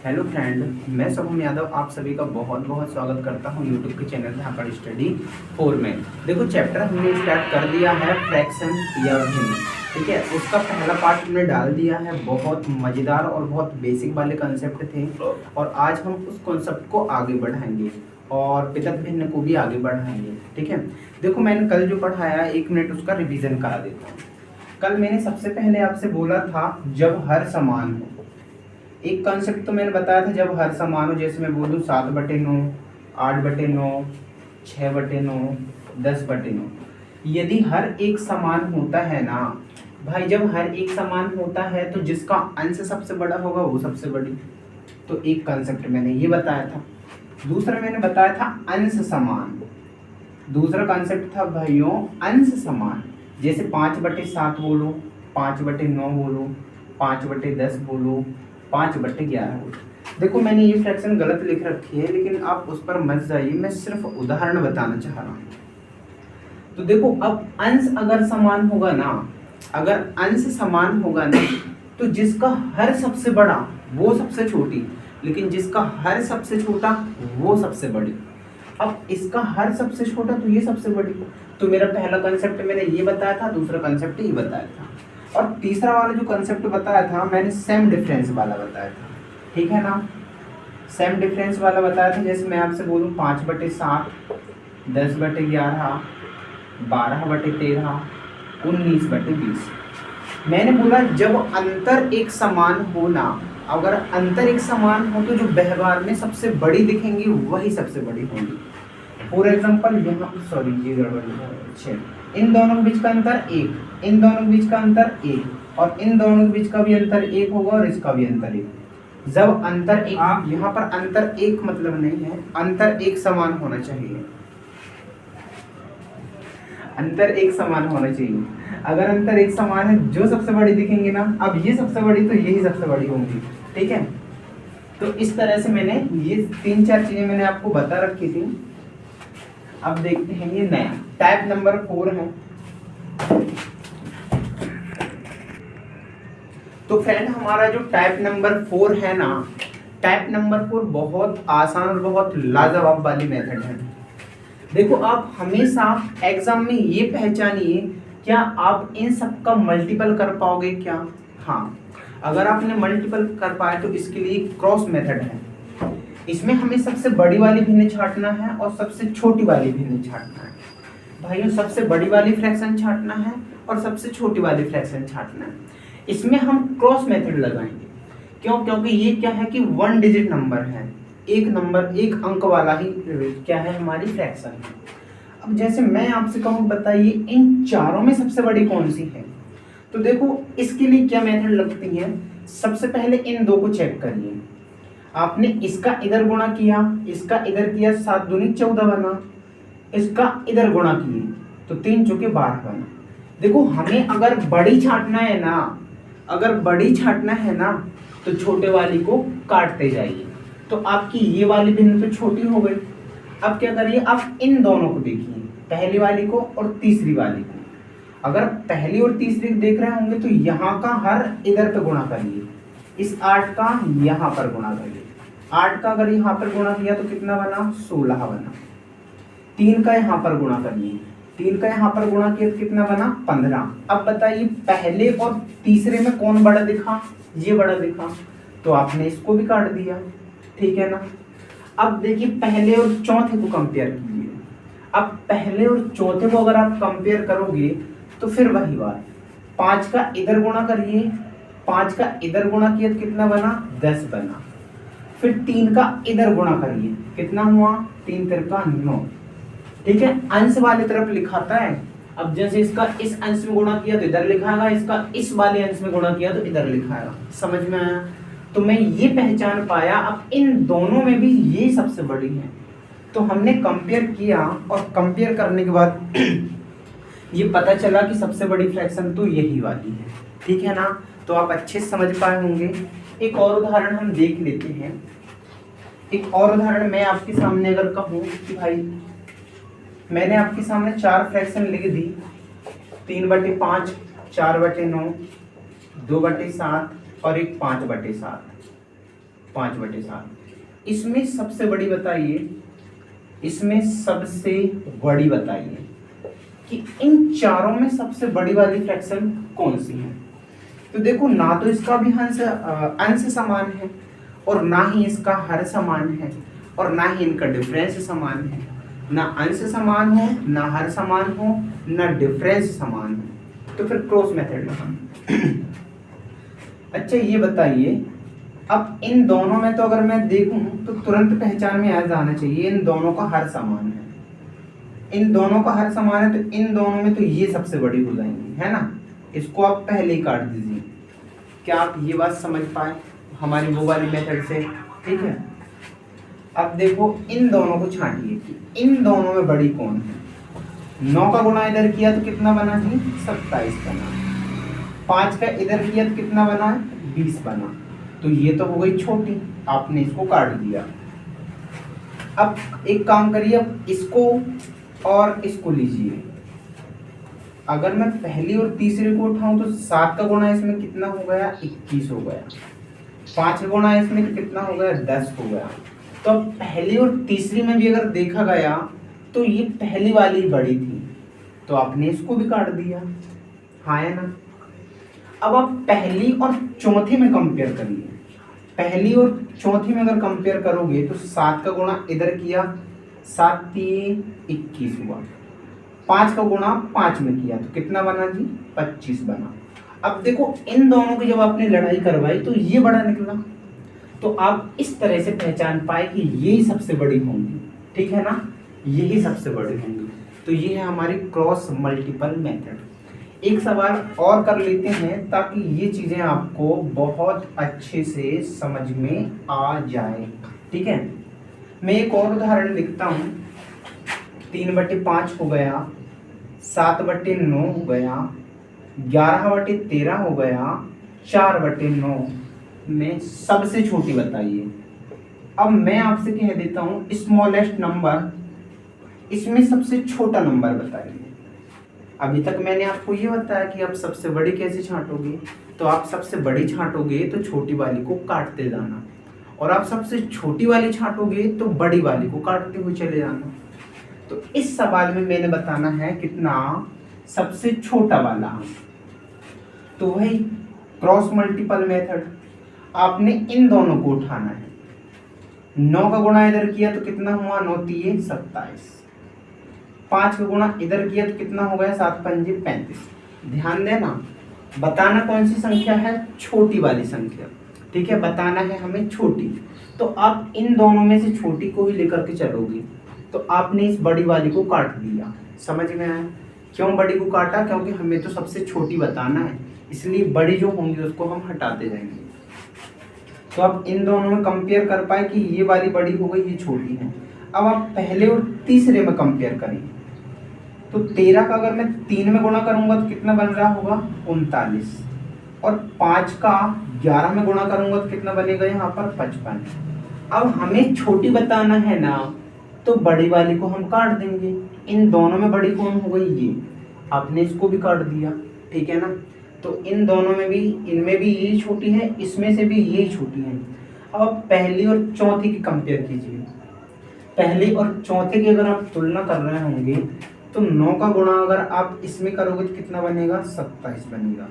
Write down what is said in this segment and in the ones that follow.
Hello friend, मैं शुभम यादव आप सभी का बहुत बहुत स्वागत करता हूं यूट्यूब के चैनल धाकड़ स्टडी 4 में। देखो चैप्टर हमने स्टार्ट कर दिया है फ्रैक्शन या भिन्न। ठीक है, उसका पहला पार्ट हमने डाल दिया है। बहुत मज़ेदार और बहुत बेसिक वाले कंसेप्ट थे और आज हम उस कॉन्सेप्ट को आगे बढ़ाएंगे और पृथक भिन्न को भी आगे बढ़ाएंगे। ठीक है, देखो मैंने कल जो पढ़ाया 1 मिनट उसका रिविज़न करा देता हूँ। कल मैंने सबसे पहले आपसे बोला था जब हर समान हो। एक कॉन्सेप्ट तो मैंने बताया था जब हर समान हो, जैसे मैं बोलूँ 7/9, 8/9, 6/9, 10/9। यदि हर एक समान होता है ना भाई, जब हर एक समान होता है तो जिसका अंश सबसे बड़ा होगा वो सबसे बड़ी। तो एक कॉन्सेप्ट मैंने ये बताया था। दूसरा मैंने बताया था अंश समान। दूसरा कॉन्सेप्ट था भाइयों अंश समान। जैसे 5/7 बोलो, 5/9 बोलो, 5/10 बोलो, 5/11 बोलो। देखो मैंने ये फ्रैक्शन गलत लिख रखी है लेकिन आप उस पर मत जाइए, मैं सिर्फ उदाहरण बताना चाह रहा हूँ। तो देखो अब अंश अगर समान होगा ना, अगर अंश समान होगा ना तो जिसका हर सबसे बड़ा वो सबसे छोटी, लेकिन जिसका हर सबसे छोटा वो सबसे बड़ी। अब इसका हर सबसे छोटा तो ये सबसे बड़ी। तो मेरा पहला कंसेप्ट मैंने ये बताया था, दूसरा कंसेप्ट ये बताया था और तीसरा वाला जो कंसेप्ट बताया था मैंने सेम डिफरेंस वाला बताया था। ठीक है ना, सेम डिफरेंस वाला बताया था। जैसे मैं आपसे बोलूँ 5/7, 10/11, 12/13, 19/20। मैंने बोला जब अंतर एक समान हो ना, अगर अंतर एक समान हो तो जो व्यवहार में सबसे बड़ी दिखेंगी वही सबसे बड़ी होंगी। फॉर एग्जाम्पल यहाँ सॉरी ये गड़बड़ है, इन दोनों के बीच का अंतर 1, इन दोनों के बीच का अंतर 1 और इन दोनों के बीच का भी अंतर 1 होगा और इसका भी अंतर 1। जब अंतर एक, यहाँ पर अंतर 1 मतलब नहीं है, अंतर एक समान होना चाहिए। अंतर एक समान होना चाहिए। अगर अंतर एक समान है जो सबसे बड़ी दिखेंगी ना, अब ये सबसे बड़ी तो यही सबसे बड़ी होंगी। ठीक है, तो इस तरह से मैंने ये 3-4 चीजें मैंने आपको बता रखी थी। अब देखते हैं ये नया टाइप नंबर 4 है। तो फ्रेंड हमारा जो टाइप नंबर 4 है ना, टाइप नंबर 4 बहुत आसान और बहुत लाजवाब वाली मेथड है। देखो आप हमेशा एग्जाम में ये पहचानिए क्या आप इन सब का मल्टीपल कर पाओगे क्या। हाँ, अगर आपने मल्टीपल कर पाए तो इसके लिए क्रॉस मेथड है। इसमें हमें सबसे बड़ी वाली भिन्न छांटना है और सबसे छोटी वाली भिन्न छांटना है। भाइयों सबसे बड़ी वाली फ्रैक्शन छांटना है और सबसे छोटी वाली फ्रैक्शन छांटना है। इसमें हम क्रॉस मेथड लगाएंगे। क्यों? क्योंकि ये क्या है कि 1 डिजिट नंबर है, एक नंबर एक अंक वाला ही क्या है हमारी फ्रैक्शन है। अब जैसे मैं आपसे कहूँ बताइए इन चारों में सबसे बड़ी कौन सी है, तो देखो इसके लिए क्या मेथड लगती है। सबसे पहले इन दो को चेक करिए। आपने इसका इधर गुणा किया, इसका इधर किया, 7 दूनी 14 बना। इसका इधर गुणा किए तो 3 चौके 12 बना। देखो हमें अगर बड़ी छांटना है ना, अगर बड़ी छांटना है ना तो छोटे वाली को काटते जाइए। तो आपकी ये वाली भिन्न तो छोटी हो गई। अब क्या करिए, आप इन दोनों को देखिए, पहली वाली को और तीसरी वाली को। अगर पहली और तीसरी देख रहे होंगे तो यहाँ का हर इधर पे गुणा करिए, इस 8 का यहाँ पर गुणा करिए। 8 का अगर यहाँ पर गुणा किया तो कितना बना, 16 बना। 3 का यहाँ पर गुणा करिए, 3 का यहाँ पर गुणा किया तो कितना बना, 15। अब बताइए पहले और तीसरे में कौन बड़ा दिखा, ये बड़ा दिखा, तो आपने इसको भी काट दिया। ठीक है ना। अब देखिए पहले और चौथे को कंपेयर कीजिए। अब पहले और चौथे को अगर आप कंपेयर करोगे तो फिर वही बात, 5 का इधर गुणा करिए, 5 का इधर गुणा किया तो कितना बना, 10 बना। फिर 3 का इधर गुणा करिए, कितना हुआ, 3 तिरका 9। ठीक है, अंश वाली तरफ लिखाता है। अब जैसे इसका इस अंश में गुणा किया तो इधर लिखाएगा, इसका इस वाले अंश में गुणा किया तो इधर लिखाएगा। समझ में आया? तो मैं ये पहचान पाया अब इन दोनों में भी ये सबसे बड़ी है। तो हमने कंपेयर किया और कंपेयर करने के बाद ये पता चला कि सबसे बड़ी फ्रैक्शन तो यही वाली है। ठीक है ना, तो आप अच्छे से समझ पाए होंगे। एक और उदाहरण हम देख लेते हैं। एक और उदाहरण मैं आपके सामने अगर कहूँ कि भाई मैंने आपके सामने 4 फ्रैक्शन लिख दी, 3/5, 4/9, 2/7 और एक 5/7। 5/7। इसमें सबसे बड़ी बताइए, इसमें सबसे बड़ी बताइए कि इन चारों में सबसे बड़ी वाली फ्रैक्शन कौन सी है। तो देखो, ना तो इसका भी अंश समान है और ना ही इसका हर समान है और ना ही इनका डिफरेंस समान है। ना अंश समान हो, ना हर समान हो, ना डिफरेंस समान हो, तो फिर क्रॉस मेथड लगाना। अच्छा ये बताइए, अब इन दोनों में तो अगर मैं देखूं तो तुरंत पहचान में आ जाना चाहिए इन दोनों का हर समान है। इन दोनों का हर समान है तो इन दोनों में तो ये सबसे बड़ी हो जाएंगी, है ना। इसको आप पहले ही काट दीजिए। क्या आप ये बात समझ पाए हमारी वो वाली मेथड से? ठीक है। अब देखो, इन दोनों को छांटिए कि इन दोनों में बड़ी कौन है। 9 का गुणा इधर किया तो कितना बना जी? 27 बना। 5 का इधर किया तो कितना बना? 20 बना। तो ये तो हो गई छोटी, आपने इसको काट दिया। अब एक काम करिए, अब इसको और इसको लीजिए। अगर मैं पहली और तीसरे को उठाऊं तो 7 का गुणा इसमें कितना हो गया? 21 हो गया। 5 का गुणा इसमें तो कितना हो गया? 10 हो गया। तो अब पहली और तीसरी में भी अगर देखा गया तो ये पहली वाली बड़ी थी, तो आपने इसको भी काट दिया, हाँ है ना। अब आप पहली और चौथी में कंपेयर करिए। पहली और चौथी में अगर कंपेयर करोगे तो 7 का गुणा इधर किया, 7 3 21 हुआ। 5 का गुणा 5 में किया तो कितना बना जी? 25 बना। अब देखो, इन दोनों की जब आपने लड़ाई करवाई तो ये बड़ा निकला, तो आप इस तरह से पहचान पाए कि यही सबसे बड़ी होंगी, ठीक है ना, यही सबसे बड़ी होंगी। तो ये है हमारी क्रॉस मल्टीपल मेथड। एक सवाल और कर लेते हैं ताकि ये चीजें आपको बहुत अच्छे से समझ में आ जाए, ठीक है। मैं एक और उदाहरण लिखता हूँ। 3/5 हो गया, 7/9 हो गया, 11/13 हो गया, 4/9 में सबसे छोटी बताइए। अब मैं आपसे कह देता हूं स्मॉलेस्ट नंबर, इसमें सबसे छोटा नंबर बताइए। अभी तक मैंने आपको ये बताया कि आप सबसे बड़ी कैसे छांटोगे, तो आप सबसे बड़ी छांटोगे तो छोटी वाली को काटते जाना, और आप सबसे छोटी वाली छांटोगे तो बड़ी वाली को काटते हुए चले जाना। तो इस सवाल में मैंने बताना है कितना? सबसे छोटा वाला, तो वही क्रॉस मल्टीपल मेथड। आपने इन दोनों को उठाना है। 9 का गुणा इधर किया तो कितना हुआ? 9 3 27। 5 का गुणा इधर किया तो कितना हो गया? 7 5 35। ध्यान देना, बताना कौन सी संख्या है? छोटी वाली संख्या, ठीक है, बताना है हमें छोटी। तो आप इन दोनों में से छोटी को ही लेकर के चलोगे, तो आपने इस बड़ी वाली को काट दिया। समझ में आया क्यों बड़ी को काटा? क्योंकि हमें तो सबसे छोटी बताना है, इसलिए बड़ी जो होंगी उसको हम हटाते जाएंगे। तो आप इन दोनों में कंपेयर कर पाए कि ये वाली बड़ी हो गई, ये छोटी है। अब आप पहले और तीसरे में कंपेयर करिए। तो 13 का अगर मैं 3 में गुणा करूंगा तो कितना बन रहा होगा? 39। और 5 का 11 में गुणा करूंगा तो कितना बनेगा यहाँ पर? 55। अब हमें छोटी बताना है ना, तो बड़ी वाली को हम काट देंगे। इन दोनों में बड़ी कौन हो गई? ये। आपने इसको भी काट दिया, ठीक है ना। तो इन दोनों में भी, इनमें भी ये छोटी है, इसमें से भी ये छोटी है। अब आप पहली और चौथी की कंपेयर कीजिए। पहली और चौथे की अगर आप तुलना कर रहे होंगे तो 9 का गुणा अगर आप इसमें करोगे तो कितना बनेगा? 27 बनेगा।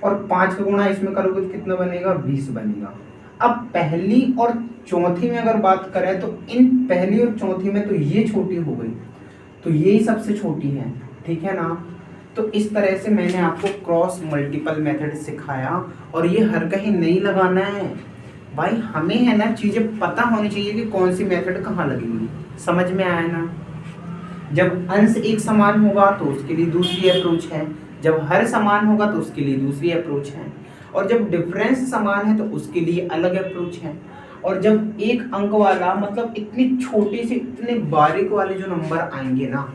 और 5 का गुणा इसमें करोगे तो कितना बनेगा? 20 बनेगा। अब पहली और चौथी में अगर बात करें तो इन पहली और चौथी में तो ये छोटी हो गई, तो यही सबसे छोटी है, ठीक है ना। तो इस तरह से मैंने आपको क्रॉस मल्टीपल मेथड सिखाया, और ये हर कहीं नहीं लगाना है भाई, हमें है ना चीज़ें पता होनी चाहिए कि कौन सी मेथड कहाँ लगेगी। समझ में आया ना। जब अंश एक समान होगा तो उसके लिए दूसरी अप्रोच है, जब हर समान होगा तो उसके लिए दूसरी अप्रोच है, और जब डिफरेंस समान है तो उसके लिए अलग अप्रोच है। और जब एक अंक वाला, मतलब इतनी छोटी सी, इतने बारीक वाले जो नंबर आएंगे ना,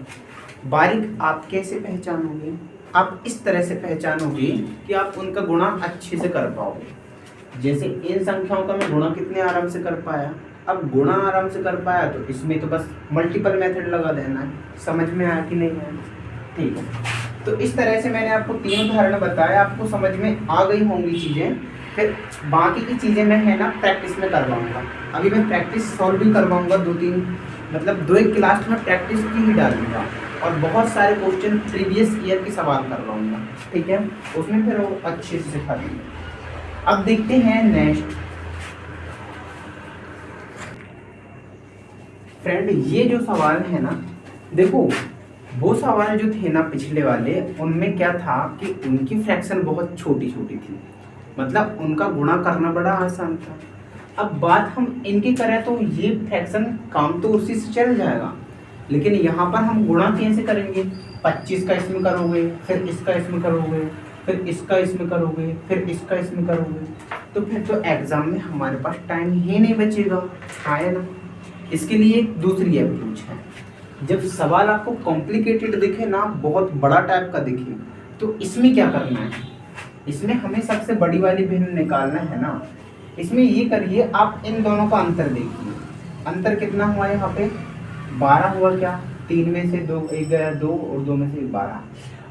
बारीक आप कैसे पहचानोगे? आप इस तरह से पहचानोगे कि आप उनका गुणा अच्छे से कर पाओगे। जैसे इन संख्याओं का मैं गुणा कितने आराम से कर पाया। अब गुणा आराम से कर पाया तो इसमें तो बस मल्टीपल मेथड लगा देना है। समझ में आया कि नहीं आया? ठीक है। तो इस तरह से मैंने आपको 3 उदाहरण बताया, आपको समझ में आ गई होंगी चीज़ें। फिर बाकी की चीज़ें मैं है ना प्रैक्टिस में करवाऊँगा। अभी मैं प्रैक्टिस सॉल्व भी करवाऊँगा, 2-3 मतलब 2-1 क्लास में प्रैक्टिस की ही डालूँगा और बहुत सारे क्वेश्चन प्रीवियस ईयर के सवाल करवाऊँगा, ठीक है? उसमें फिर वो अच्छे से सिखा देंगे। अब देखते हैं नेक्स्ट फ्रेंड, ये जो सवाल है ना, देखो वो सवाल जो थे ना पिछले वाले, उनमें क्या था कि उनकी फ्रैक्शन बहुत छोटी छोटी थी, मतलब उनका गुणा करना बड़ा आसान था। अब बात हम इनकी करें तो ये फ्रैक्शन काम तो उसी से चल जाएगा, लेकिन यहाँ पर हम गुणा कैसे करेंगे? 25 का इसमें करोगे, फिर इसका इसमें करोगे, फिर इसका इसमें करोगे, फिर इसका इसमें करोगे, तो फिर तो एग्जाम में हमारे पास टाइम ही नहीं बचेगा, है ना? इसके लिए एक दूसरी अप्रोच है। जब सवाल आपको कॉम्प्लिकेटेड दिखे ना, बहुत बड़ा टाइप का दिखे, तो इसमें क्या करना है? इसमें हमें सबसे बड़ी वाली भिन्न निकालना है ना। इसमें ये करिए, आप इन दोनों का अंतर देखिए। अंतर कितना हुआ यहाँ पे? 12 हुआ क्या? 3 में से 2 एक गया 2 और 2 में से 12।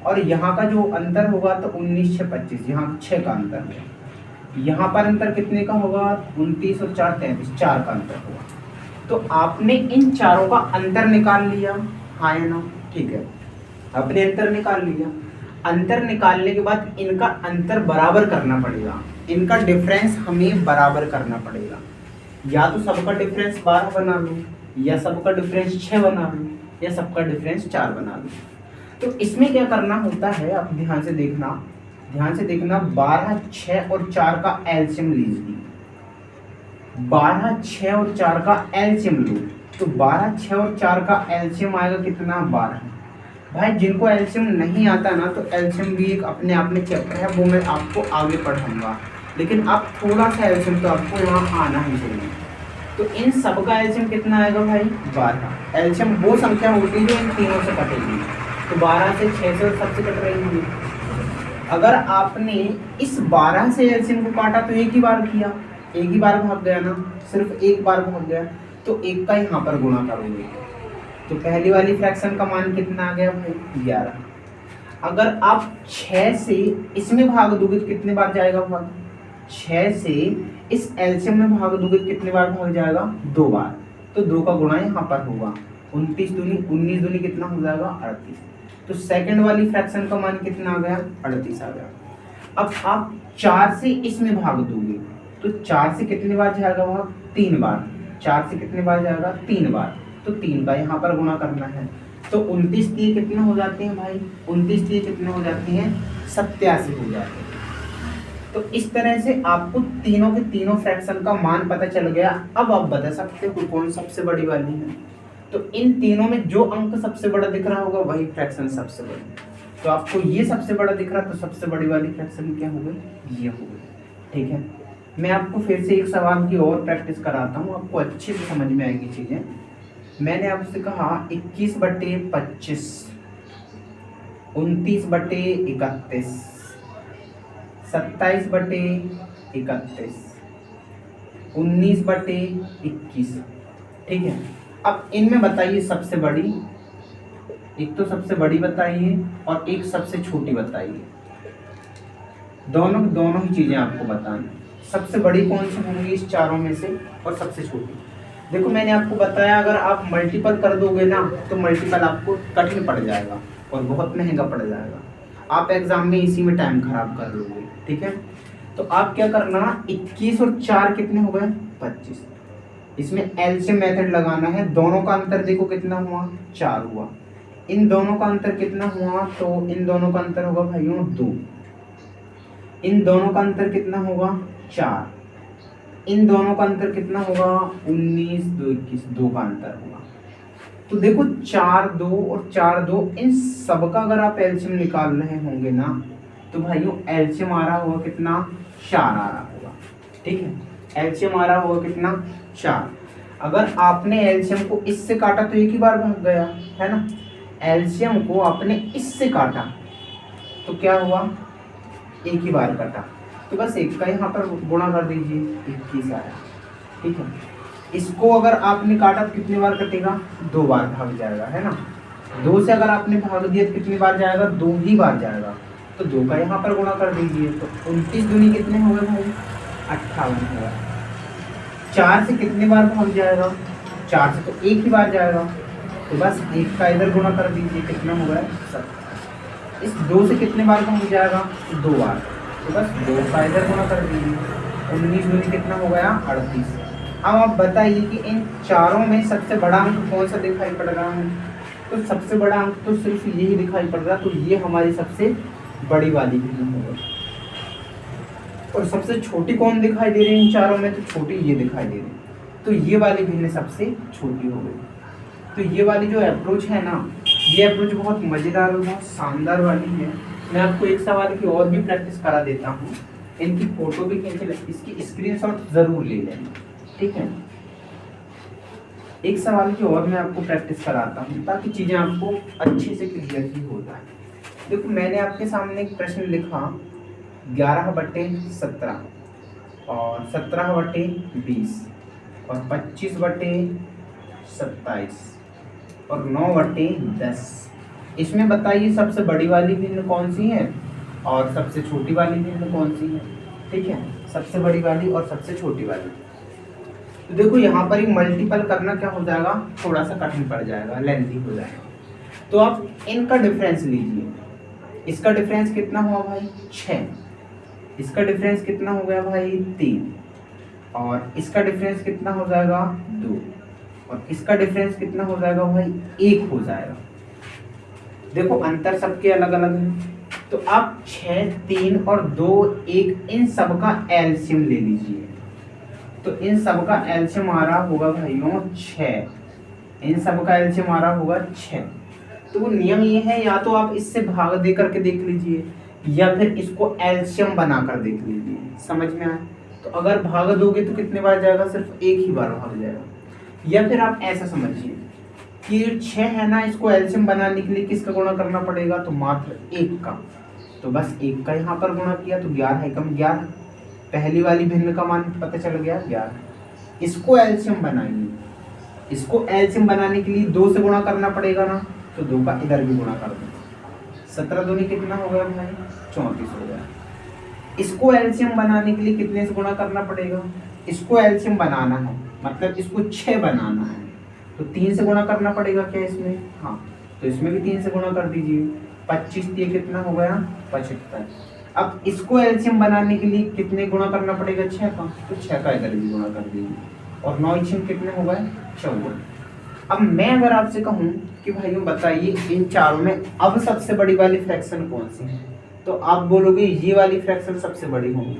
और यहाँ का जो अंतर होगा तो 19 6 25, यहाँ 6 का अंतर है। यहाँ पर अंतर कितने का होगा? 29 और 4 33, 4 का अंतर होगा। तो आपने इन चारों का अंतर निकाल लिया, हाँ या ना? ठीक है, आपने अंतर निकाल लिया। अंतर निकालने के बाद इनका अंतर बराबर करना पड़ेगा, इनका डिफरेंस हमें बराबर करना पड़ेगा। या तो सबका डिफरेंस 12 बना लो, या सबका डिफरेंस 6 बना लो, या सबका डिफरेंस 4 बना लो। तो इसमें क्या करना होता है, आप ध्यान से देखना, ध्यान से देखना। 12 6 और 4 का एलसीएम लीजिए। 12 6 और 4 का एलसीएम लो, तो 12 6 और 4 का एलसीएम आएगा कितना? 12। भाई जिनको एलसीएम नहीं आता ना, तो एलसीएम भी एक अपने आप में चैप्टर है, वो मैं आपको आगे पढ़ाऊंगा, लेकिन आप थोड़ा सा एलसीएम तो आपको यहाँ आना ही चाहिए। तो इन सब का एलसीएम कितना आएगा भाई? 12। एलसीएम वो संख्या होती है जो इन तीनों से कटेगी, तो 12 से 6 से सबसे कट रही होगी। अगर आपने इस 12 से एलसीएम को काटा तो एक ही बार किया, एक ही बार भाग गया ना, सिर्फ एक बार भाग गया, तो एक का यहाँ पर गुणा करोगे, तो पहली वाली फ्रैक्शन का मान कितना आ गया भाई? 11। अगर आप 6 से इसमें भाग दोगे तो कितने बार जाएगा भाग? 6 से इस एलसीएम में भाग दोगे तो कितने बार भाग जाएगा? 2 बार। तो 2 का गुणा यहाँ पर होगा, 29 दूनी 19 दूनी कितना हो जाएगा? 38। तो सेकंड वाली फ्रैक्शन का मान कितना आ गया? 38 आ गया। अब आप 4 से इसमें भाग दोगे तो 4 से कितने बार जाएगा भाग? 3 बार। 4 से कितने बार जाएगा? 3 बार। तो 3 का यहाँ पर गुणा करना है, तो 29 दिए कितने हो जाते हैं भाई? 29 दिए कितने हो जाते हैं? 87 हो जाते हैं। तो इस तरह से आपको तीनों के तीनों फ्रैक्शन का मान पता चल गया। अब आप बता सकते हो कौन सबसे बड़ी वाली है। तो इन तीनों में जो अंक सबसे बड़ा दिख रहा होगा वही फ्रैक्शन सबसे बड़ी। तो आपको ये सबसे बड़ा दिख रहा, तो सबसे बड़ी वाली फ्रैक्शन क्या हो गई? ये हो गई, ठीक है। मैं आपको फिर से एक सवाल की और प्रैक्टिस कराता हूँ, आपको अच्छे से समझ में आएगी चीज़ें। मैंने आपसे कहा 21/25, 29/31, 27/31, 19/21, ठीक है। अब इनमें बताइए सबसे बड़ी, एक तो सबसे बड़ी बताइए और एक सबसे छोटी बताइए। दोनों ही चीज़ें आपको बताना। सबसे बड़ी कौन सी होंगी इस चारों में से, और सबसे छोटी? देखो मैंने आपको बताया, अगर आप मल्टीपल कर दोगे ना तो मल्टीपल आपको कठिन पड़ जाएगा और बहुत महंगा पड़ जाएगा, आप एग्जाम में इसी में टाइम खराब कर लोगे, ठीक है। तो आप क्या करना, 21 और 4 कितने हो गए? 25। इसमें एलसीएम मेथड लगाना है। दोनों का अंतर देखो कितना हुआ? 4 हुआ। इन दोनों का अंतर कितना हुआ? तो इन दोनों का अंतर होगा भाइयों 2। इन दोनों का अंतर कितना होगा? 4। इन दोनों का अंतर कितना होगा? 19 2 21, 2 का अंतर होगा। तो देखो 4 2 और 4 2, इन सब का अगर आप एलसीएम निकाल रहे होंगे ना, तो भाइयों एलसीएम आ रहा होगा कितना? 4 आ रहा होगा, ठीक है। एलसीएम आ रहा होगा कितना? 4। अगर आपने एलसीएम को इससे काटा तो एक ही बार भाग गया, है ना। एलसीएम को आपने इससे काटा तो क्या हुआ? एक ही बार कटा, तो बस एक का यहाँ पर गुणा कर दीजिए, 21 आया, ठीक है। इसको अगर आपने काटा तो कितनी बार कटेगा? 2 बार भाग जाएगा, है ना। 2 से अगर आपने भाग दिया तो कितनी बार जाएगा? 2 ही बार जाएगा, तो 2 का यहाँ पर गुणा कर दीजिए। तो 29 दूनी कितने हो गए भाई? 58 होगा। 4 से कितने बार भाग जाएगा? 4 से तो एक ही बार जाएगा, तो बस एक का इधर गुणा कर दीजिए, कितना हो गया? 70। इस 2 से कितने बार भाग जाएगा? 2 बार, तो बस 2 का इधर गुणा कर दीजिए। 19 दूनी कितना हो गया? 38। अब आप बताइए कि इन चारों में सबसे बड़ा अंक कौन सा दिखाई पड़ रहा है? तो सबसे बड़ा अंक तो सिर्फ यही दिखाई पड़ रहा है, तो ये हमारी सबसे बड़ी वाली भिन्न होगी। और सबसे छोटी कौन दिखाई दे रही है इन चारों में? तो छोटी ये दिखाई दे रही है, तो ये वाली भिन्न सबसे छोटी हो गई। तो ये वाली जो अप्रोच है ना, ये अप्रोच बहुत मज़ेदार और बहुत शानदार वाली है। मैं आपको एक सवाल की और भी प्रैक्टिस करा देता हूँ, इनकी फोटो भी खींच ले, इसकी स्क्रीनशॉट जरूर ले लेना, ठीक है। एक सवाल की और मैं आपको प्रैक्टिस कराता हूँ ताकि चीज़ें आपको अच्छे से क्लियर ही हो जाए। देखो मैंने आपके सामने एक प्रश्न लिखा 11/17 और 17/20 और 25/27 और 9/10। इसमें बताइए सबसे बड़ी वाली भिन्न कौन सी है और सबसे छोटी वाली भिन्न कौन सी है? ठीक है, सबसे बड़ी वाली और सबसे छोटी वाली। तो देखो यहाँ पर ही मल्टीपल करना क्या हो जाएगा, थोड़ा सा कठिन पड़ जाएगा, लेंथी हो जाएगा। तो आप इनका डिफरेंस लीजिए। इसका डिफरेंस कितना हुआ भाई? 6। इसका डिफरेंस कितना हो गया भाई? 3। और इसका डिफरेंस कितना हो जाएगा? 2। और इसका डिफरेंस कितना हो जाएगा भाई? 1 हो जाएगा। देखो अंतर सबके अलग अलग है, तो आप 6, 3 और 2, 1 इन सब का एलसीएम ले लीजिए। तो इन सब का एलसीएम आ रहा होगा भाइयों 6। इन सब का एलसीएम आ रहा होगा 6। तो वो नियम ये है, या तो आप इससे भाग दे करके देख लीजिए या फिर इसको एलसीएम बनाकर देख लीजिए। समझ में आए? तो अगर भाग दोगे तो कितने बार जाएगा? सिर्फ एक ही बार भाग जाएगा। या फिर आप ऐसा समझिए कि 6 है ना, इसको एलसीएम बनाने के लिए किसका गुणा करना पड़ेगा? तो मात्र 1 का। तो बस 1 का यहाँ पर गुणा किया तो 11 एकम 11। पहली वाली भिन्न का मान पता चल गया 11। इसको एलसीएम बनाइए। इसको एलसीएम बनाने के लिए 2 से गुणा करना पड़ेगा ना, तो 2 का इधर भी गुणा कर दो। 17 दूनी कितना हो गया भाई? 34 हो गया। इसको एलसीएम बनाने के लिए कितने से गुणा करना पड़ेगा? इसको एलसीएम बनाना है, मतलब इसको 6 बनाना है, तो 3 से गुणा करना पड़ेगा क्या इसमें? हाँ, तो इसमें भी 3 से गुणा कर दीजिए। 25 ये कितना हो गया? 75। अब इसको एलसीएम बनाने के लिए कितने गुणा करना पड़ेगा? 6 का, तो 6 का इधर भी गुणा कर दीजिए। और 9 छीन कितने हो गए? 14। अब मैं अगर आपसे कहूँ कि भाइयों बताइए इन चारों में अब सबसे बड़ी वाली फ्रैक्शन कौन सी है, तो आप बोलोगे ये वाली फ्रैक्शन सबसे बड़ी होगी।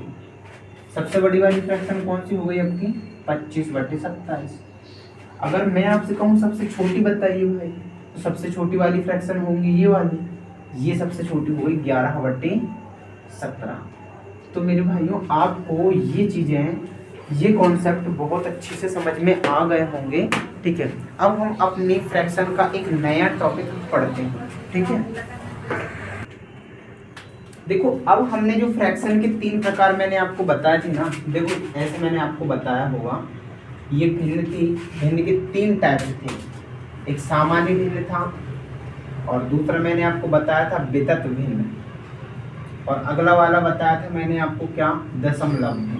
सबसे बड़ी वाली फ्रैक्शन कौन सी हो गई आपकी? 25/27। अगर मैं आपसे कहूँ सबसे छोटी बताइए भाई, तो सबसे छोटी वाली फ्रैक्शन होंगी ये वाली, ये सबसे छोटी हो गई 11/17। तो मेरे भाइयों आपको ये चीज़ें, ये कॉन्सेप्ट बहुत अच्छे से समझ में आ गए होंगे। ठीक है, अब हम अपनी फ्रैक्शन का एक नया टॉपिक पढ़ते हैं। ठीक है, देखो अब हमने जो फ्रैक्शन के 3 प्रकार मैंने आपको बताए थे ना, देखो ऐसे मैंने आपको बताया होगा, ये भिन्न थी, भिन्न के 3 टाइप्स थे। एक सामान्य भिन्न था और दूसरा मैंने आपको बताया था वितत भिन्न, और अगला वाला बताया था मैंने आपको क्या? दशमलव भिन्न।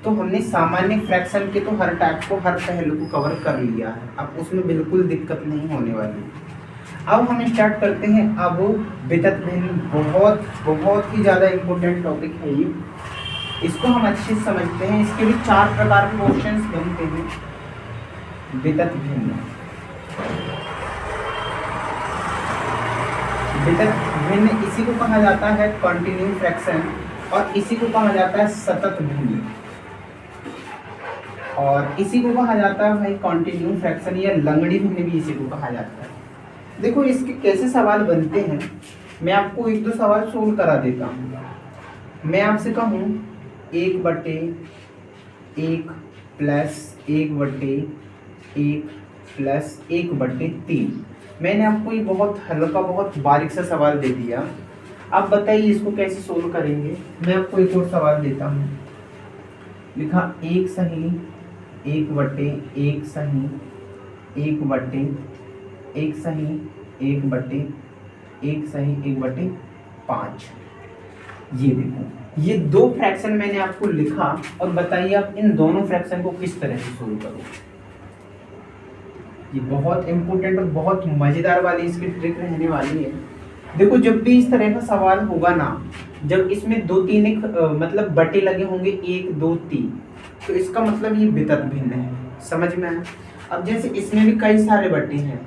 तो हमने सामान्य फ्रैक्शन के तो हर टाइप को, हर पहलू को कवर कर लिया है, अब उसमें बिल्कुल दिक्कत नहीं होने वाली। अब हम स्टार्ट करते हैं अब वितत भिन्न। बहुत बहुत ही ज़्यादा इम्पोर्टेंट टॉपिक है ये, इसको हम अच्छे से समझते हैं। इसके भी 4 प्रकार के क्वेश्चंस बनते हैं। वितत भिन्न, वितत भिन्न इसी को कहा जाता है कंटिन्यू फ्रैक्शन, और इसी को कहा जाता है सतत भिन्न, और इसी को कहा जाता है भाई कंटिन्यू फ्रैक्शन, या लंगड़ी भिन्न भी इसी को कहा जाता है। देखो इसके कैसे सवाल बनते हैं, मैं आपको 1-2 सवाल सोल्व करा देता हूँ। मैं आपसे कहूँ 1/1 प्लस 1/1 प्लस 1/3। मैंने आपको ये बहुत हल्का, बहुत बारीक सा सवाल दे दिया। अब बताइए इसको कैसे सोल्व करेंगे। मैं आपको एक और सवाल देता हूँ, लिखा 1 सही 1/1 सही 1/1 सही 1/1 सही 1/5। ये देखो ये दो फ्रैक्शन मैंने आपको लिखा और बताइए आप इन दोनों फ्रैक्शन को किस तरह से सोल्व करोगे। ये बहुत इंपॉर्टेंट और बहुत मजेदार वाली इसकी ट्रिक रहने वाली है। देखो जब भी इस तरह का सवाल होगा ना, जब इसमें दो तीन एक मतलब बटे लगे होंगे 1 2 3, तो इसका मतलब ये वितत भिन्न है। समझ में आया। अब जैसे इसमें भी कई सारे बटे हैं,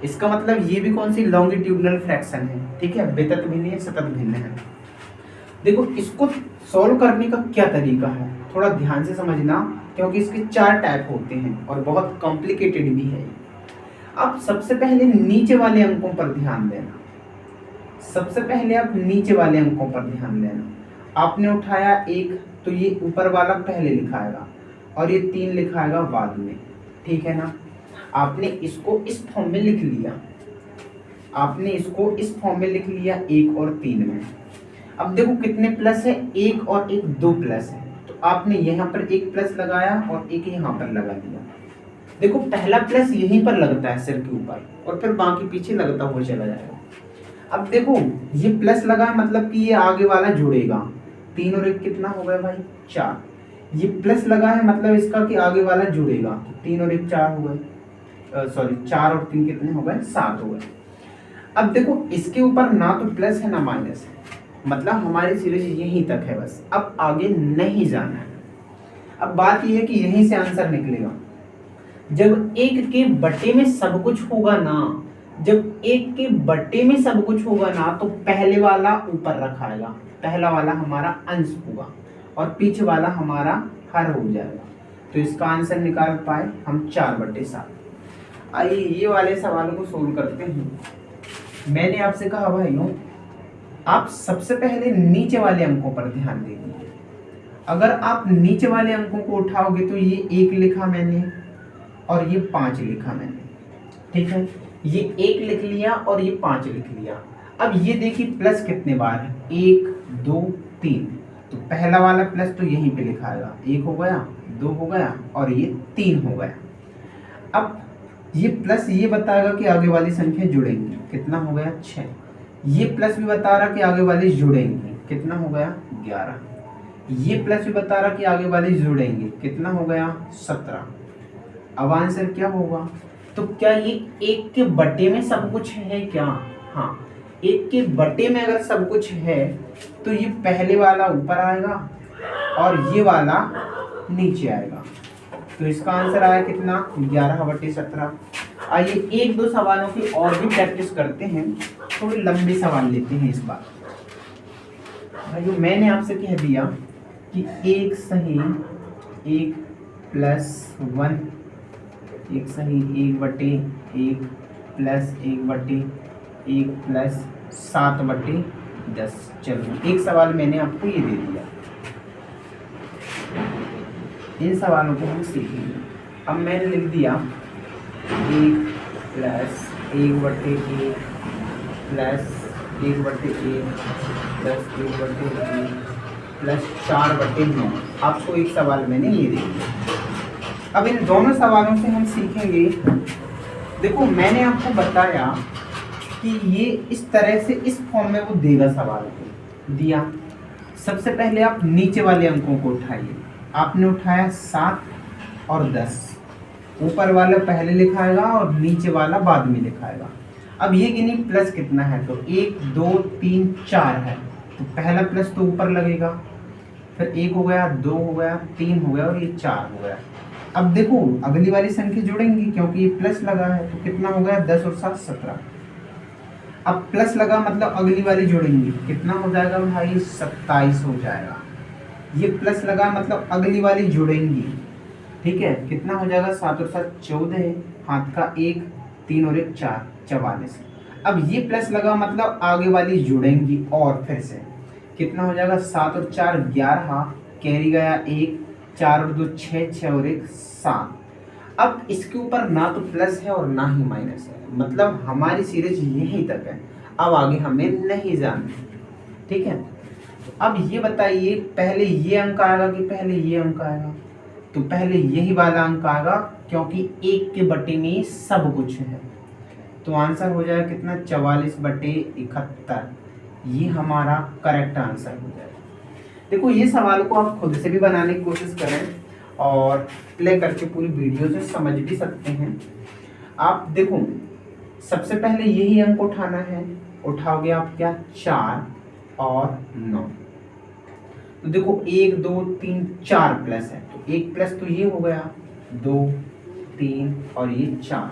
इसका मतलब ये भी कौन सी लॉन्गिट्यूडनल फ्रैक्शन है। ठीक है, वितत भिन्न है, सतत भिन्न है। देखो इसको सॉल्व करने का क्या तरीका है, थोड़ा ध्यान से समझना, क्योंकि इसके 4 टाइप होते हैं और बहुत कॉम्प्लिकेटेड भी है। अब सबसे पहले नीचे वाले अंकों पर ध्यान देना। सबसे पहले आप नीचे वाले अंकों पर ध्यान देना। आपने उठाया 1, तो ये ऊपर वाला पहले लिखाएगा और ये 3 लिखाएगा बाद में। ठीक है ना। आपने इसको इस फॉर्म में लिख लिया, आपने इसको इस फॉर्म में लिख लिया 1 और 3 में। अब देखो कितने प्लस है, 1 और 1 2 प्लस है, तो आपने यहाँ पर 1 प्लस लगाया और 1 यहाँ पर लगा दिया। देखो पहला प्लस यहीं पर लगता है सिर के ऊपर और फिर बाकी पीछे लगता हुआ चला जाएगा। अब देखो ये प्लस लगा है मतलब कि ये आगे वाला जुड़ेगा। 3 और 1 कितना हो गया भाई, 4। ये प्लस लगा है मतलब इसका कि आगे वाला जुड़ेगा, तो 3 और 1 4 हो गए, सॉरी 4 और 3 कितने हो गए, 7 हो गए। अब देखो इसके ऊपर ना तो प्लस है ना माइनस है, मतलब हमारी सीरीज यहीं तक है बस, अब आगे नहीं जाना है। अब बात यह है कि यहीं से आंसर निकलेगा। जब 1 के बटे में सब कुछ होगा ना, जब 1 के बटे में सब कुछ होगा ना, तो पहले वाला ऊपर रखाएगा, पहला वाला हमारा अंश होगा और पीछे वाला हमारा हर हो जाएगा। तो इसका आंसर निकाल पाए हम 4/7। आइए ये वाले सवालों को सोल्व करते हैं। मैंने आपसे कहा भाइयों, आप सबसे पहले नीचे वाले अंकों पर ध्यान दीजिए। अगर आप नीचे वाले अंकों को उठाओगे तो ये 1 लिखा मैंने और ये 5 लिखा मैंने। ठीक है, ये 1 लिख लिया और ये 5 लिख लिया। अब ये देखिए प्लस कितने बार है, 1 2 3, तो पहला वाला प्लस तो यहीं पे लिखाएगा, 1 हो गया, 2 हो गया और ये 3 हो गया। अब ये प्लस ये बताएगा कि आगे वाली संख्या जुड़ेंगी, कितना हो गया 6। ये प्लस भी बता रहा कि आगे वाली जुड़ेंगी, कितना हो गया 11। ये प्लस भी बता रहा कि आगे वाली जुड़ेंगी, कितना हो गया 17। अब आंसर क्या होगा, तो क्या ये 1 के बटे में सब कुछ है क्या, हाँ 1 के बटे में अगर सब कुछ है तो ये पहले वाला ऊपर आएगा और ये वाला नीचे आएगा। तो इसका आंसर आया कितना, 11/17। आइए 1-2 सवालों की और भी प्रैक्टिस करते हैं, थोड़े लंबे सवाल लेते हैं इस बार। भाइयों मैंने आपसे कह दिया कि 1 सही 1 + 1, 1 सही 1/1 प्लस 1/1 प्लस 7/10। चलो एक सवाल मैंने आपको ये दे दिया, इन सवालों को हम सीखेंगे। अब मैंने लिख दिया 1 + 1/1 प्लस 1/1 प्लस 1/1 प्लस 4/9। आपको एक सवाल मैंने ये दे दिया। अब इन दोनों सवालों से हम सीखेंगे। देखो मैंने आपको बताया कि ये इस तरह से इस फॉर्म में वो देगा सवाल को दिया। सबसे पहले आप नीचे वाले अंकों को उठाइए। आपने उठाया 7 और 10, ऊपर वाला पहले लिखाएगा और नीचे वाला बाद में लिखाएगा। अब ये गिनी प्लस कितना है, तो 1 2 3 4 है, तो पहला प्लस तो ऊपर लगेगा, फिर 1 हो गया, 2 हो गया, 3 हो गया और ये 4 हो गया। अब देखो अगली वाली संख्या जुड़ेंगी क्योंकि ये प्लस लगा है, तो कितना हो गया 10 और 7 17। अब प्लस लगा मतलब अगली वाली जुड़ेंगी, कितना हो जाएगा भाई 27 हो जाएगा। ये प्लस लगा मतलब अगली वाली जुड़ेंगी, ठीक है, कितना हो जाएगा 7 और 7 14, हाथ का 1, 3 और 1 4, 44। अब ये प्लस लगा मतलब आगे वाली जुड़ेंगी और फिर से कितना हो जाएगा 7 और 4 11, कैरी गया 1, 4 और 2 6, 6 और 1 7। अब इसके ऊपर ना तो प्लस है और ना ही माइनस है, मतलब हमारी सीरीज यहीं तक है, अब आगे हमें नहीं जानना, ठीक है। अब ये बताइए पहले ये अंक आएगा कि पहले ये अंक आएगा, तो पहले यही वाला अंक आएगा क्योंकि 1 के बटे में सब कुछ है, तो आंसर हो जाएगा कितना 44/71। ये हमारा करेक्ट आंसर हो जाएगा। देखो ये सवाल को आप खुद से भी बनाने की कोशिश करें और प्ले करके पूरी वीडियो से समझ भी सकते हैं। आप देखो सबसे पहले यही अंक उठाना है, उठाओगे आप क्या 4 और 9। तो देखो 1 2 3 4 प्लस है, तो 1 प्लस तो ये हो गया 2 3 और ये 4।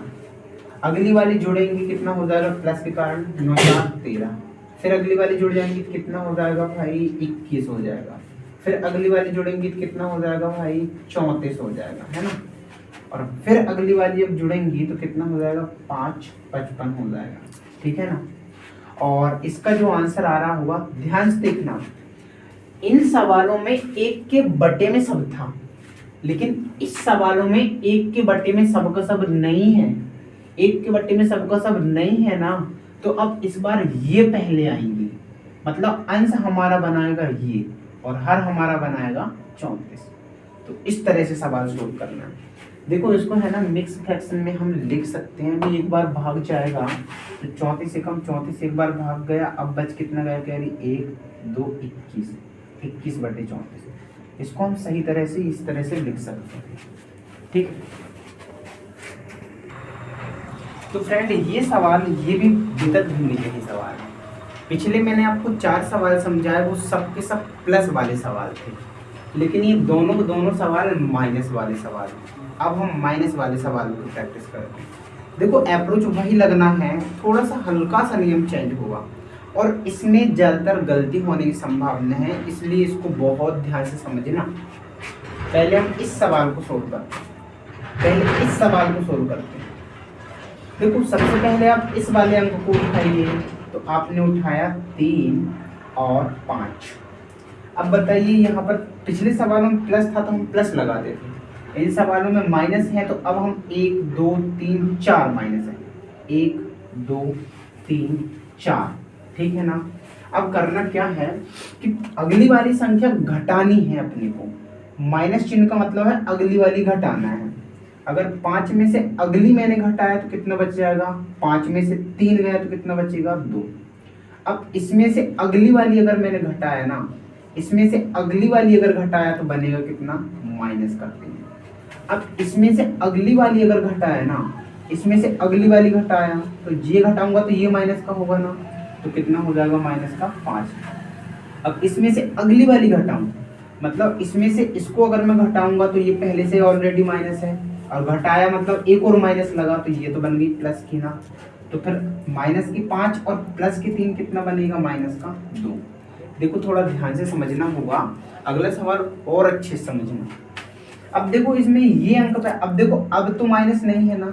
अगली वाली जोड़ेंगे कितना हो जाएगा प्लस के कारण 9 4 13। फिर अगली वाली जुड़ जाएंगी तो कितना हो जाएगा भाई 21 हो जाएगा। फिर अगली वाली जोड़ेंगी तो कितना हो जाएगा भाई 34 हो जाएगा, है ना। और फिर अगली वाली जब जुड़ेंगी तो कितना हो जाएगा 5 55 हो जाएगा, ठीक है ना। और इसका जो आंसर आ रहा होगा ध्यान से देखना, इन सवालों में 1 के बटे में सब था, लेकिन इस सवालों में 1 के बटे में सब का सब नहीं है। 1 के बटे में सब का सब नहीं है ना, तो अब इस बार ये पहले आएंगे, मतलब अंश हमारा बनाएगा ये और हर हमारा बनाएगा 34। तो इस तरह से सवाल सोल्व करना है। देखो इसको है ना मिक्स फ्रैक्शन में हम लिख सकते हैं भी, एक बार भाग जाएगा तो 34 से कम 34 एक बार भाग गया, अब बच कितना गया कह रही 1 2 21 21 बटे 34। इसको हम सही तरह से इस तरह से लिख सकते हैं, ठीक है। तो फ्रेंड ये सवाल ये भी वितत भिन्न ही सवाल है। पिछले मैंने आपको 4 सवाल समझाए, वो सब के सब प्लस वाले सवाल थे, लेकिन ये दोनों सवाल माइनस वाले सवाल हैं। अब हम माइनस वाले सवाल की प्रैक्टिस करते हैं। देखो अप्रोच वही लगना है, थोड़ा सा हल्का सा नियम चेंज होगा और इसमें ज़्यादातर गलती होने की संभावना है, इसलिए इसको बहुत ध्यान से समझना। पहले हम इस सवाल को सोल्व करते हैं। देखो सबसे पहले आप इस वाले अंक को उठाइए, तो आपने उठाया 3 और 5। अब बताइए यहाँ पर पिछले सवालों में प्लस था तो हम प्लस लगा देते, इन सवालों में माइनस है तो अब हम 1 2 3 4 माइनस है, 1 2 3 4, ठीक है ना। अब करना क्या है कि अगली वाली संख्या घटानी है अपने को, माइनस चिन्ह का मतलब है अगली वाली घटाना है। अगर 5 में से अगली मैंने घटाया तो कितना बच जाएगा, 5 में से 3 गया तो कितना बचेगा 2। अब इसमें से अगली वाली अगर मैंने घटाया ना, इसमें से अगली वाली अगर घटाया तो बनेगा कितना माइनस का 3। अब इसमें से अगली वाली अगर घटाया ना, इसमें से अगली वाली घटाया तो ये घटाऊंगा तो ये माइनस का होगा ना, तो कितना हो जाएगा माइनस का 5। अब इसमें से अगली वाली घटाऊं, मतलब इसमें से इसको अगर मैं घटाऊंगा तो ये पहले से ऑलरेडी माइनस है, और घटाया मतलब एक और माइनस लगा तो ये तो बन गई प्लस की ना। तो फिर माइनस की 5 और प्लस की 3 कितना बनेगा माइनस का 2। देखो थोड़ा ध्यान से समझना होगा, अगला सवाल और अच्छे से समझना। अब देखो इसमें ये अंक पे, अब देखो अब तो माइनस नहीं है ना,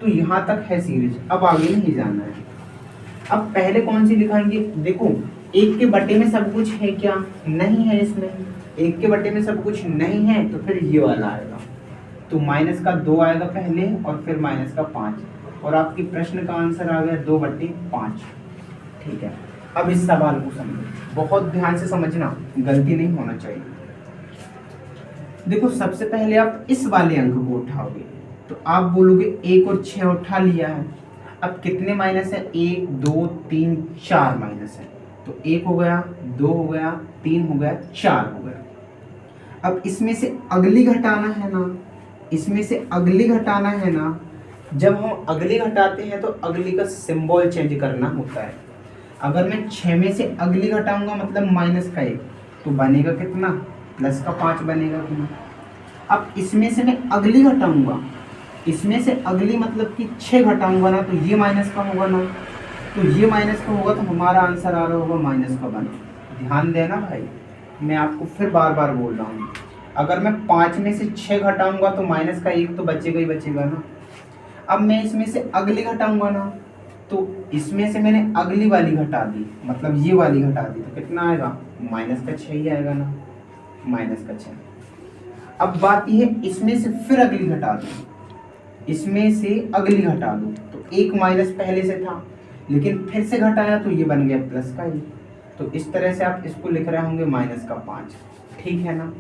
तो यहाँ तक है सीरीज, अब आगे नहीं जाना है। अब पहले कौन सी लिखाएंगे, देखो 1 के बटे में सब कुछ है क्या, नहीं है। इसमें 1 के बटे में सब कुछ नहीं है तो फिर ये वाला आएगा, तो माइनस का 2 आएगा पहले और फिर माइनस का 5, और आपके प्रश्न का आंसर आ गया 2/5, ठीक है। अब इस सवाल को समझो, बहुत ध्यान से समझना, गलती नहीं होना चाहिए। देखो सबसे पहले आप इस वाले अंक को उठाओगे तो आप बोलोगे 1 और 6 उठा लिया है। अब कितने माइनस है, 1 2 3 4 माइनस है, तो 1 हो गया, 2 हो गया, 3 हो गया, 4 हो गया। अब इसमें से अगली घटाना है ना, इसमें से अगली घटाना है ना, जब हम अगली घटाते हैं तो अगली का सिंबल चेंज करना होता है। अगर मैं 6 में से अगली घटाऊंगा मतलब माइनस का 1, तो बनेगा कितना प्लस का 5 बनेगा कि नहीं। अब इसमें से मैं अगली घटाऊंगा, इसमें से अगली मतलब कि 6 घटाऊंगा ना, तो ये माइनस का होगा ना, तो ये माइनस का होगा तो हमारा आंसर आ रहा होगा माइनस का 1। ध्यान देना भाई, मैं आपको फिर बार बार बोल रहा हूँ, अगर मैं 5 में से 6 घटाऊंगा तो माइनस का 1 तो बचेगा ही बचेगा ना। अब मैं इसमें से अगली घटाऊंगा ना, तो इसमें से मैंने अगली वाली घटा दी, मतलब ये वाली घटा दी, तो कितना आएगा माइनस का 6 ही आएगा ना, माइनस का 6। अब बात यह है इसमें से फिर अगली घटा दो, इसमें से अगली घटा दो, तो 1 माइनस पहले से था लेकिन फिर से घटाया तो ये बन गया प्लस का 1। तो इस तरह से आप इसको लिख रहे होंगे माइनस का 5, ठीक है ना।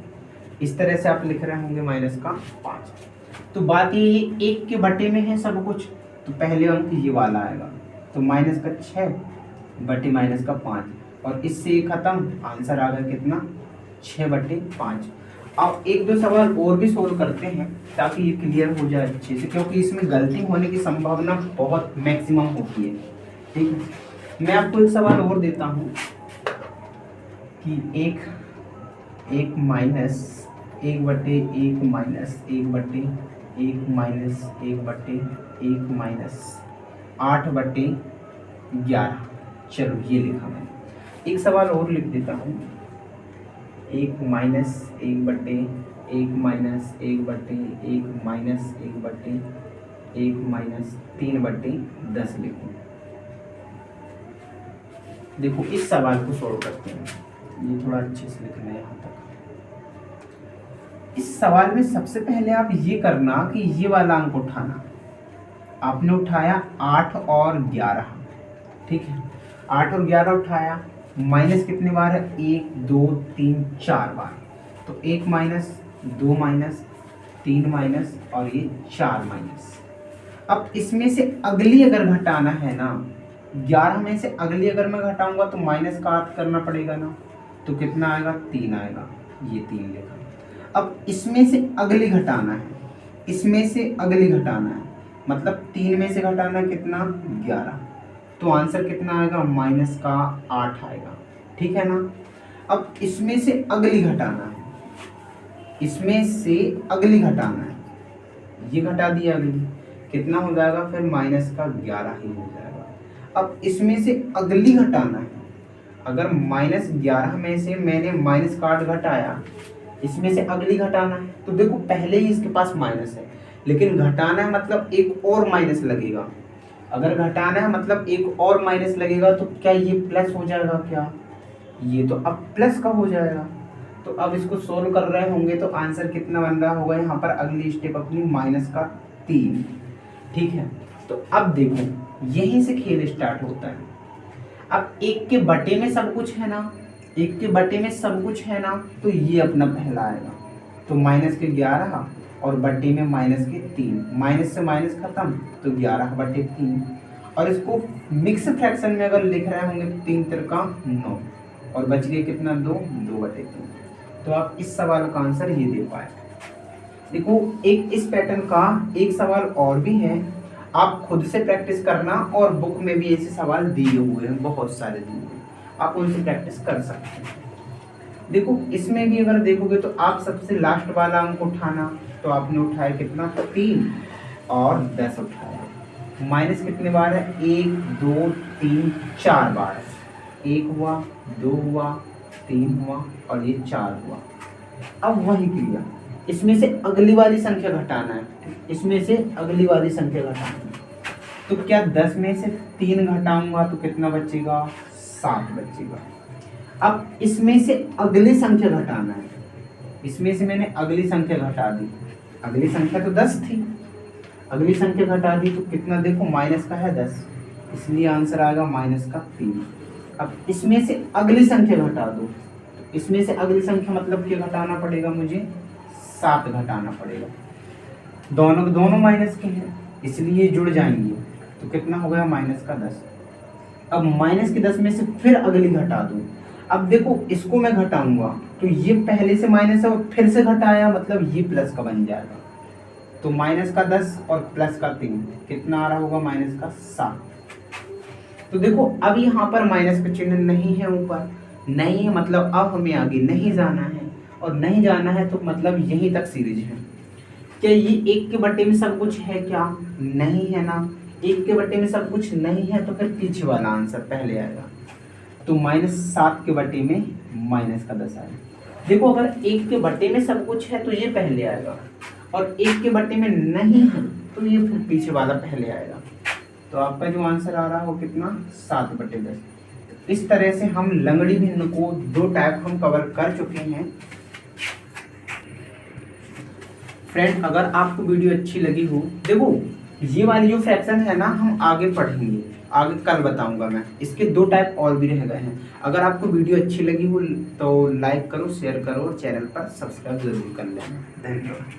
इस तरह से आप लिख रहे होंगे माइनस का 5। तो बात ये 1 के बटे में है सब कुछ, तो पहले अंक ये वाला आएगा, तो माइनस का 6 बटे माइनस का 5, और इससे खत्म, आंसर आ गया कितना 6/5। अब एक दो सवाल और भी सोल्व करते हैं ताकि ये क्लियर हो जाए अच्छे से, क्योंकि इसमें गलती होने की संभावना बहुत मैक्सिमम होती है। ठीक है, मैं आपको एक सवाल और देता हूँ कि एक माइनस 1/1 माइनस 1/1 माइनस 1/1 माइनस 8/11। चलो ये लिखा मैंने। एक सवाल और लिख देता हूँ, 1 माइनस 1/1 माइनस 1/1 माइनस 1/1 माइनस 3/10 लिखूँ। देखो इस सवाल को सॉल्व करते हैं, ये थोड़ा अच्छे से लिखना है यहाँ तक। इस सवाल में सबसे पहले आप ये करना कि ये वाला अंक उठाना। आपने उठाया 8 और 11, ठीक है, 8 और 11 उठाया, माइनस कितने बार है, 1 2 3 4 बार। तो 1 माइनस 2 माइनस 3 माइनस और ये 4 माइनस। अब इसमें से अगली अगर घटाना है ना, 11 में से अगली अगर मैं घटाऊंगा तो माइनस का अर्थ करना पड़ेगा ना, तो कितना आएगा, 3 आएगा, ये 3 लिखा। अब इसमें से अगली घटाना है, इसमें से अगली घटाना है, मतलब 3 में से घटाना कितना, 11, तो आंसर कितना आएगा, माइनस का 8 आएगा। ठीक है ना। अब इसमें से अगली घटाना है, इसमें से अगली घटाना है, ये घटा दिया अगली, कितना हो जाएगा फिर, माइनस का 11 ही हो जाएगा। अब इसमें से अगली घटाना है, अगर -11 में से मैंने माइनस का 8 घटाया, इसमें से अगली घटाना है, तो देखो पहले ही इसके पास माइनस है, लेकिन घटाना है मतलब एक और माइनस लगेगा। अगर घटाना है मतलब एक और माइनस लगेगा, तो क्या ये प्लस हो जाएगा, क्या ये तो अब प्लस का हो जाएगा। तो अब इसको सोल्व कर रहे होंगे तो आंसर कितना बन रहा होगा यहाँ पर, अगली स्टेप अपनी माइनस का 3। ठीक है, तो अब देखो यहीं से खेल स्टार्ट होता है। अब 1 के बटे में सब कुछ है ना, 1 के बटे में सब कुछ है ना, तो ये अपना पहला आएगा, तो माइनस के 11 और बटे में माइनस के 3, माइनस से माइनस खत्म, तो 11/3। और इसको मिक्स फ्रैक्शन में अगर लिख रहे होंगे तो 3 तिरका 9 और बच गए कितना, 2/3। तो आप इस सवाल का आंसर ये दे पाए। देखो एक इस पैटर्न का एक सवाल और भी है, आप खुद से प्रैक्टिस करना, और बुक में भी ऐसे सवाल दिए हुए हैं, बहुत सारे दिए हुए, आप उनसे प्रैक्टिस कर सकते हैं। देखो इसमें भी अगर देखोगे तो आप सबसे लास्ट वाला अंक उठाना, तो आपने उठाया कितना, 3 और 10 उठाया। माइनस कितने बार है, 1 2 3 4 बार, 1 हुआ, 2 हुआ, 3 हुआ और ये 4 हुआ। अब वही क्रिया, इसमें से अगली वाली संख्या घटाना है, इसमें से अगली वाली संख्या घटाना है, तो क्या 10 में से 3 घटाऊंगा तो कितना बचेगा, 7 बचेगा। अब इसमें से अगली संख्या घटाना है, इसमें से मैंने अगली संख्या घटा दी, अगली संख्या तो 10 थी, अगली संख्या घटा दी तो कितना, देखो माइनस का है 10, इसलिए आंसर आएगा माइनस का 3। अब इसमें से अगली संख्या घटा दो, इसमें से अगली संख्या मतलब क्या घटाना पड़ेगा मुझे, 7 घटाना पड़ेगा। दोनों माइनस के हैं इसलिए जुड़ जाएंगे, तो कितना हो गया, माइनस का 10। अब माइनस के 10 में से फिर अगली घटा दूं, अब देखो इसको मैं घटाऊंगा तो ये पहले से माइनस है और फिर से घटाया, मतलब ये प्लस का बन जाएगा, तो माइनस का 10 और प्लस का 3 कितना आ रहा होगा, माइनस का 7। तो देखो अब यहाँ पर माइनस का चिन्ह नहीं है, ऊपर नहीं है, मतलब अब हमें आगे नहीं जाना है, और नहीं जाना है तो मतलब यहीं तक सीरीज है। क्या ये 1 के बटे में सब कुछ है, क्या नहीं है ना, 1 के बटे में सब कुछ नहीं है, तो फिर पीछे वाला आंसर पहले आएगा, तो -7 के बटे में माइनस का 10 आएगा। देखो अगर 1 के बटे में सब कुछ है तो ये पहले आएगा, और 1 के बटे में नहीं है तो ये फिर पीछे वाला पहले आएगा, तो आपका जो आंसर आ रहा है वो कितना, 7/10। इस तरह से हम लंगड़ी भिन्न को 2 टाइप हम कवर कर चुके हैं। फ्रेंड अगर आपको वीडियो अच्छी लगी हो, देखो ये वाली जो फ्रैक्शन है ना हम आगे पढ़ेंगे, आगे कल बताऊंगा मैं, इसके 2 टाइप और भी रह गए हैं। अगर आपको वीडियो अच्छी लगी हो तो लाइक करो, शेयर करो और चैनल पर सब्सक्राइब जरूर कर लेना। धन्यवाद।